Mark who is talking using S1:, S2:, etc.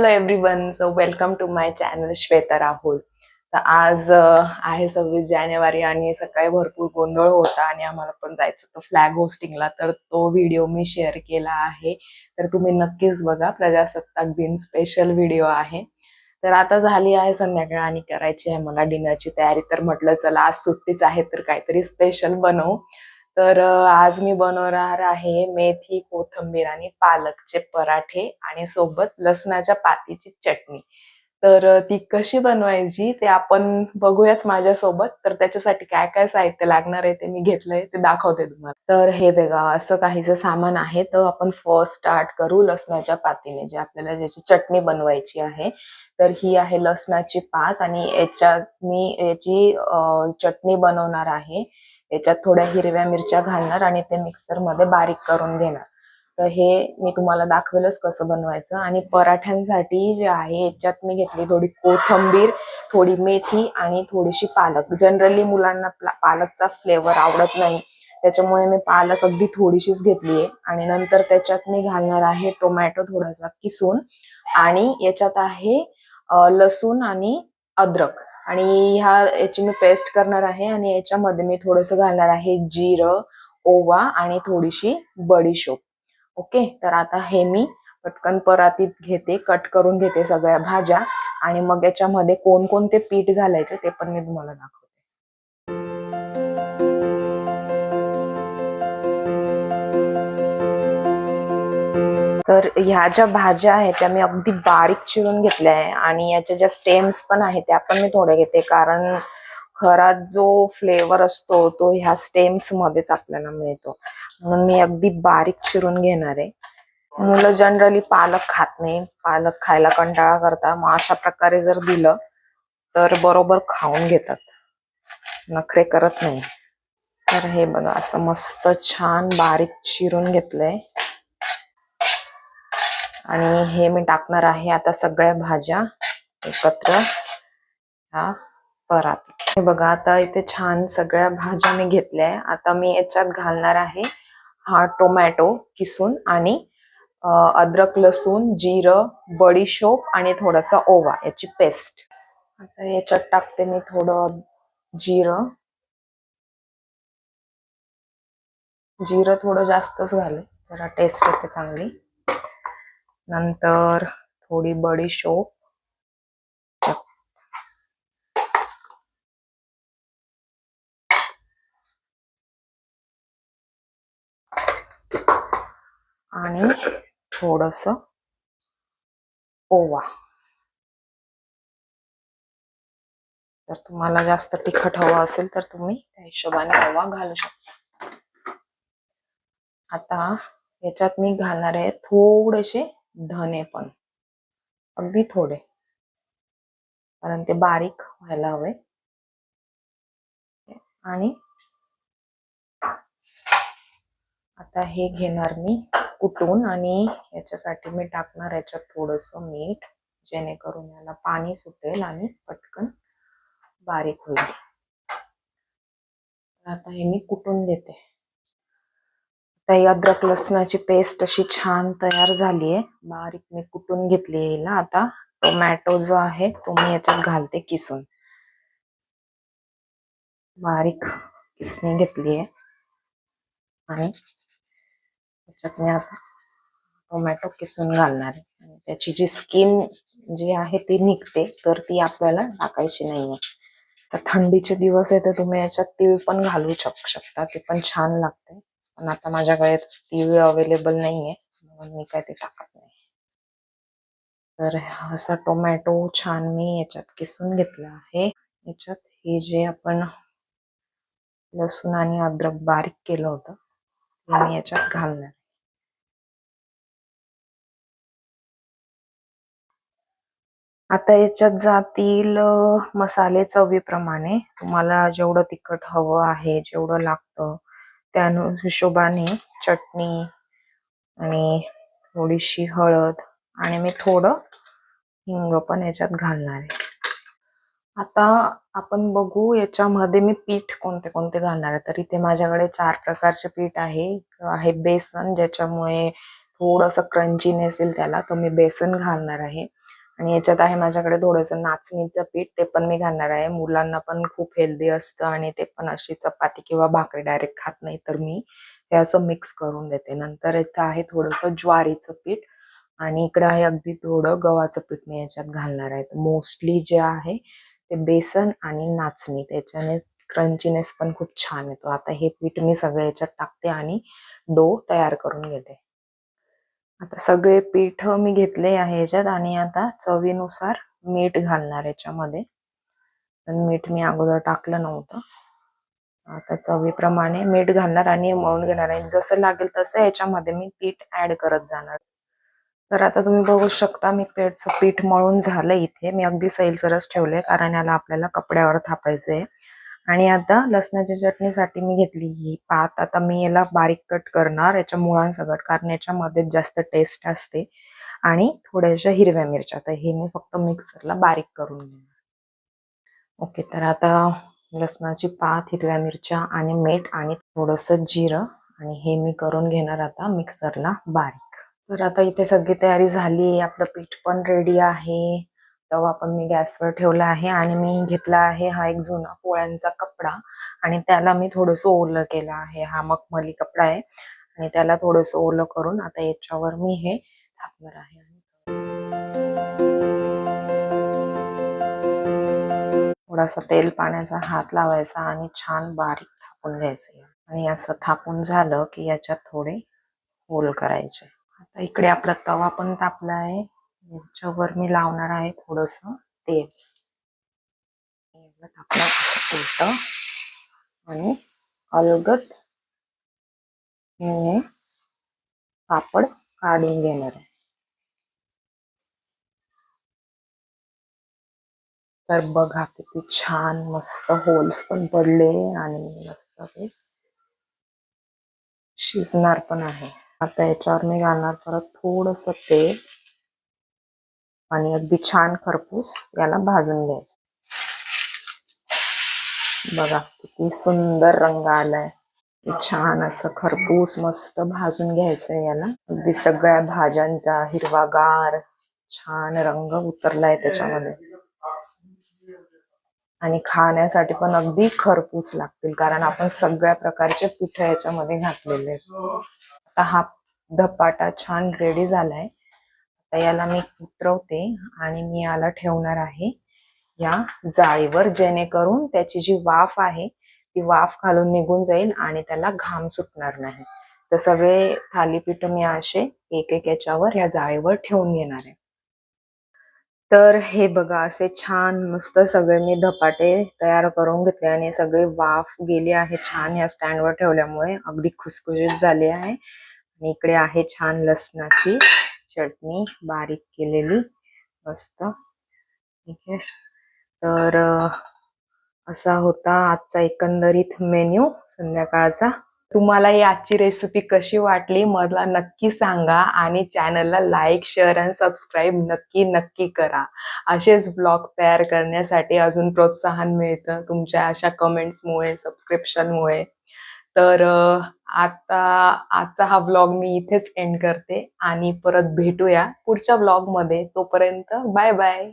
S1: Hello everyone, so welcome to my channel Shweta Rahul. तर आज आहे 26 जानेवारी आणि सकाळी भरपूर गोंधळ होता आणि आम्हाला पण जायचं होतं फ्लॅग होस्टिंगला. तर तो व्हिडिओ मी शेअर केला आहे, तर तुम्ही नक्कीच बघा. प्रजासत्ताक दिन स्पेशल व्हिडिओ आहे. तर आता झाली आहे संध्याकाळ आणि करायची आहे मला डिनरची तयारी. तर म्हटलं चला आज सुट्टीच आहे तर काहीतरी स्पेशल बनवू. तर आज मी बनवणार आहे मेथी, कोथिंबीर आणि पालकचे पराठे आणि सोबत लसणाच्या पातीची चटणी. तर ती कशी बनवायची ते आपण बघूयाच माझ्यासोबत. तर त्याच्यासाठी काय काय साहित्य लागणार आहे ते मी घेतलंय, ते दाखवते तुम्हाला. तर हे बघा, असं काहीचं सामान आहे. तर आपण फर्स्ट स्टार्ट करू लसणाच्या पातीने, जे आपल्याला ज्याची चटणी बनवायची आहे. तर ही आहे लसणाची पात आणि याच्यात मी याची चटणी बनवणार आहे. याच्यात थोड्या हिरव्या मिरच्या घालणार आणि ते मिक्सर मध्ये बारीक करून घेणार. तर हे मी तुम्हाला दाखवेलच कसं बनवायचं. आणि पराठ्यांसाठी जे आहे याच्यात मी घेतली थोडी कोथिंबीर, थोडी मेथी आणि थोडीशी पालक. जनरली मुलांना पालकचा फ्लेवर आवडत नाही, त्याच्यामुळे मी पालक अगदी थोडीशीच घेतलीये. आणि नंतर त्याच्यात मी घालणार आहे टोमॅटो थोडासा किसून, आणि याच्यात आहे लसूण आणि अद्रक, आणि याची मी पेस्ट करणार आहे. आणि याच्यामध्ये मी थोडंसं घालणार आहे जिरं, ओवा आणि थोडीशी बडीशोप. ओके, तर आता हे मी पटकन परातीत घेते, कट करून घेते सगळ्या भाज्या, आणि मग याच्यामध्ये कोणकोणते पीठ घालायचे ते पण मी तुम्हाला दाखवते. तर ह्या ज्या भाज्या आहेत त्या मी अगदी बारीक चिरून घेतल्या आहे, आणि याच्या ज्या स्टेम्स पण आहेत त्या पण मी थोड्या घेते, कारण खरा जो फ्लेवर असतो तो ह्या स्टेम्स मध्येच आपल्याला मिळतो. म्हणून मी अगदी बारीक चिरून घेणार आहे. मुलं जनरली पालक खात नाही, पालक खायला कंटाळा करतात. मग अशा प्रकारे जर दिलं तर बरोबर खाऊन घेतात, नखरे करत नाही. तर हे बघा, असं मस्त छान बारीक चिरून घेतलंय. आणि हे मी टाकणार आहे आता सगळ्या भाज्या एकत्र ह्या परातीत. हे बघा, आता इथे छान सगळ्या भाज्या मी घेतल्या. आता मी याच्यात घालणार आहे हा टोमॅटो किसून, आणि अद्रक, लसूण, जिरं, बडीशोप आणि थोडासा ओवा याची पेस्ट. आता याच्यात टाकते मी थोडं जिरं. जिरं थोडं जास्तच घाले, जरा टेस्ट येते चांगली. नंतर थोडी बडीशोप, आणि थोडस ओवा. जर तुम्हाला जास्त तिखट हवं असेल तर तुम्ही त्या हिशोबाने ओवा घालू शकता. आता याच्यात मी घालणार आहे थोडेसे धने, पण अगदी थोडे, कारण ते बारीक व्हायला हवे. आणि आता हे घेणार मी कुटून, आणि याच्यासाठी मी टाकणार याच्यात थोडस मीठ, जेणेकरून याला पाणी सुटेल आणि पटकन बारीक होईल. आता हे मी कुटून घेते. आता ही अद्रक लसणाची पेस्ट अशी छान तयार झालीये, बारीक मी कुटून घेतली आहे. आता टोमॅटो जो आहे तो मी याच्यात घालते किसून. बारीक किसणी घेतलीये आणि त्याच्यात मी आता टोमॅटो किसून घालणार आहे. आणि त्याची जी स्किन जी आहे ती निघते, तर ती आपल्याला टाकायची नाहीये. तर थंडीचे दिवस आहे तर तुम्ही याच्यात तीळ पण घालू शकता, ते पण छान लागते. पण आता माझ्याकडे तीळ अवेलेबल नाहीये, म्हणून मी काय ते टाकत नाही. तर असा टोमॅटो छान मी याच्यात किसून घेतला आहे. याच्यात हे जे आपण लसूण आणि अद्रक बारीक केलं होतं ते मी याच्यात घालणार. आता याच्यात जातील मसाले चवीप्रमाणे. तुम्हाला जेवढं तिखट हवं आहे, जेवढं लागतं त्या हिशोबाने चटणी आणि थोडीशी हळद, आणि मी थोडं हिंग पण याच्यात घालणार आहे. आता आपण बघू याच्यामध्ये मी पीठ कोणते कोणते घालणार आहे. तर इथे माझ्याकडे 4 प्रकारचे पीठ आहे. बेसन, ज्याच्यामुळे थोडंसं क्रंचीनेस येईल त्याला, तर मी बेसन घालणार आहे. आणि याच्यात आहे माझ्याकडे थोडंसं नाचणीचं पीठ, ते पण मी घालणार आहे. मुलांना पण खूप हेल्दी असतं आणि ते पण अशी चपाती किंवा भाकरी डायरेक्ट खात नाही, तर मी हे असं मिक्स करून देते. नंतर इथं आहे थोडंसं ज्वारीचं पीठ आणि इकडे आहे अगदी थोडं गव्हाचं पीठ मी याच्यात घालणार आहे. मोस्टली जे आहे ते बेसन आणि नाचणी, त्याच्याने क्रंचीनेस पण खूप छान येतो. आता हे पीठ मी सगळं याच्यात टाकते आणि डो तयार करून घेते. आता सगळे पीठ मी घेतले आहे याच्यात आणि आता चवीनुसार मीठ घालणार याच्यामध्ये. पण मीठ मी अगोदर टाकलं नव्हतं. आता चवीप्रमाणे मीठ घालणार आणि मळून घेणार आहे. जसं लागेल तसं याच्यामध्ये मी पीठ ऍड करत जाणार. तर आता तुम्ही बघू शकता मी पीठ मळून झालं इथे. मी अगदी सैलसरच ठेवले कारण याला आपल्याला कपड्यावर थापायचंय. आणि आता लसणाच्या चटणीसाठी मी घेतली ही पात. आता मी याला बारीक कट करणार याच्या मुळांसकट, कारण याच्यामध्ये जास्त टेस्ट असते. आणि थोड्याशा हिरव्या मिरच्या, तर हे मी फक्त मिक्सरला बारीक करून घेणार. ओके, तर आता लसणाची पात, हिरव्या मिरच्या आणि मीठ आणि थोडंसं जिरं आणि हे मी करून घेणार आता मिक्सरला बारीक. तर आता इथे सगळी तयारी झाली, आपलं पीठ पण रेडी आहे. तवा पण मी गॅसवर ठेवला आहे आणि मी घेतला आहे हा एक जुना पोळ्यांचा कपडा आणि त्याला मी थोडंसं ओलं केलं आहे. हा मखमली कपडा आहे आणि त्याला थोडंसं ओलं करून आता याच्यावर मी हे थापणार आहे. थोडासा तेल पाण्याचा हात लावायचा आणि छान बारीक थापून घ्यायचं. आणि असं थापून झालं की याच्यात थोडे होल करायचे. आता इकडे आपला तवा पण तापला आहे. याच्यावर मी लावणार आहे थोडंसं तेल. उलट आणि अलगद मी पापड काढून घेणार आहे. तर बघा किती छान मस्त होल्स पण पडले आणि मस्त ते शिजणार पण आहे. आता याच्यावर मी घालणार परत थोडंसं तेल आणि अगदी छान खरपूस याला भाजून घ्यायचं. बघा किती सुंदर रंग आलाय. छान असं खरपूस मस्त भाजून घ्यायचंय याला. अगदी सगळ्या भाज्यांचा हिरवागार छान रंग उतरलाय त्याच्यामध्ये. आणि खाण्यासाठी पण अगदी खरपूस लागतील कारण आपण सगळ्या प्रकारचे पीठ याच्यामध्ये घातलेले आहेत. आता हा धपाटा छान रेडी झालाय. आता याला मी उतरवते आणि मी याला ठेवणार आहे या जाळीवर, जेणेकरून त्याची जी वाफ आहे ती वाफ खालून निघून जाईल आणि त्याला घाम सुटणार नाही. तर सगळे थालीपीठ मी असे एक एक याच्यावर या जाळीवर ठेवून घेणार आहे. तर हे बघा असे छान मस्त सगळे मी धपाटे तयार करून घेतले आणि सगळे वाफ गेली आहे छान या स्टँडवर ठेवल्यामुळे. अगदी खुसखुशीत झाले आहे. आणि इकडे आहे छान लसणाची चटणी बारीक केलेली मस्त. ठीक आहे, तर असा होता आजचा एकंदरीत मेन्यू संध्याकाळचा. तुम्हाला ही आजची रेसिपी कशी वाटली मला नक्की सांगा आणि चॅनलला लाईक, शेअर आणि सबस्क्राईब नक्की नक्की करा. असेच ब्लॉग्स तयार करण्यासाठी अजून प्रोत्साहन मिळतं तुमच्या अशा कमेंट्समुळे, सबस्क्रिप्शनमुळे. तर आता आजचा हा ब्लॉग मी इथेच एंड करते आणि परत भेटूया पुढच्या ब्लॉगमध्ये. तोपर्यंत बाय बाय.